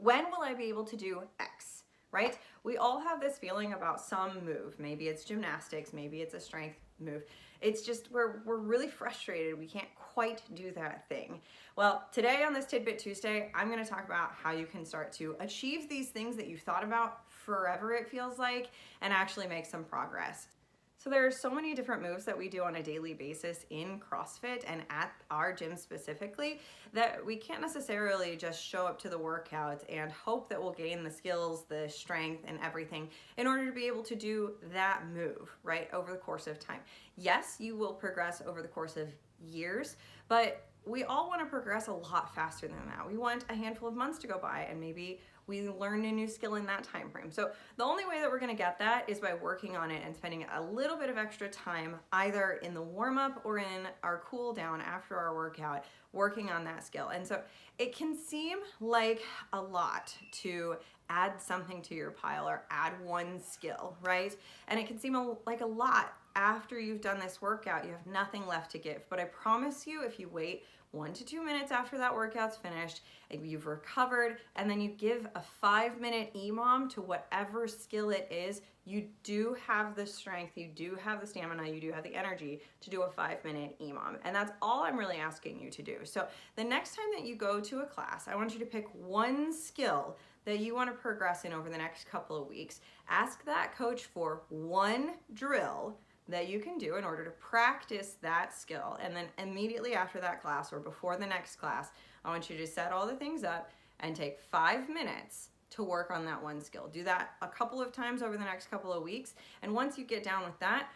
when will I be able to do X, right? We all have this feeling about some move. Maybe it's gymnastics, maybe it's a strength move. It's just we're really frustrated. We can't quite do that thing. Well, today on this Tidbit Tuesday, I'm going to talk about how you can start to achieve these things that you've thought about forever, it feels like, and actually make some progress. So there are so many different moves that we do on a daily basis in CrossFit and at our gym specifically that we can't necessarily just show up to the workout and hope that we'll gain the skills, the strength, and everything in order to be able to do that move, right, over the course of time. Yes, you will progress over the course of years, but we all want to progress a lot faster than that. We want a handful of months to go by and maybe we learn a new skill in that time frame. So the only way that we're going to get that is by working on it and spending a little bit of extra time either in the warm-up or in our cool down after our workout working on that skill. And so it can seem like a lot to add something to your pile or add one skill, right? And it can seem like a lot after you've done this workout. You have nothing left to give. But I promise you, if you wait 1 to 2 minutes after that workout's finished, and you've recovered, and then you give a 5-minute EMOM to whatever skill it is, you do have the strength, you do have the stamina, you do have the energy to do a 5-minute EMOM. And that's all I'm really asking you to do. So the next time that you go to a class, I want you to pick one skill that you want to progress in over the next couple of weeks. Ask that coach for one drill that you can do in order to practice that skill. And then immediately after that class or before the next class, I want you to set all the things up and take 5 minutes to work on that one skill. Do that a couple of times over the next couple of weeks. And once you get down with that,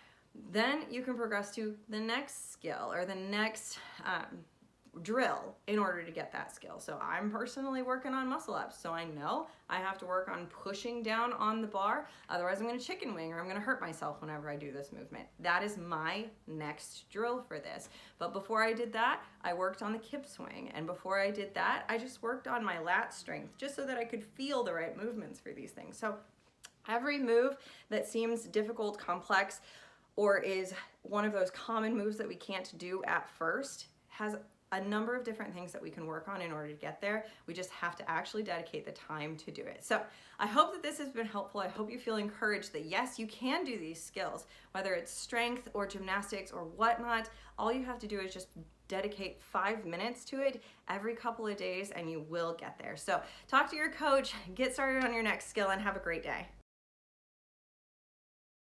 then you can progress to the next skill or the next drill in order to get that skill. So I'm personally working on muscle ups, so I know I have to work on pushing down on the bar, otherwise I'm going to chicken wing or I'm going to hurt myself whenever I do this movement. That is my next drill for this. But before I did that, I worked on the kip swing, and before I did that, I just worked on my lat strength just so that I could feel the right movements for these things. So every move that seems difficult, complex, or is one of those common moves that we can't do at first has a number of different things that we can work on in order to get there. We just have to actually dedicate the time to do it. So I hope that this has been helpful. I hope you feel encouraged that yes, you can do these skills, whether it's strength or gymnastics or whatnot. All you have to do is just dedicate 5 minutes to it every couple of days and you will get there. So talk to your coach, get started on your next skill, and have a great day.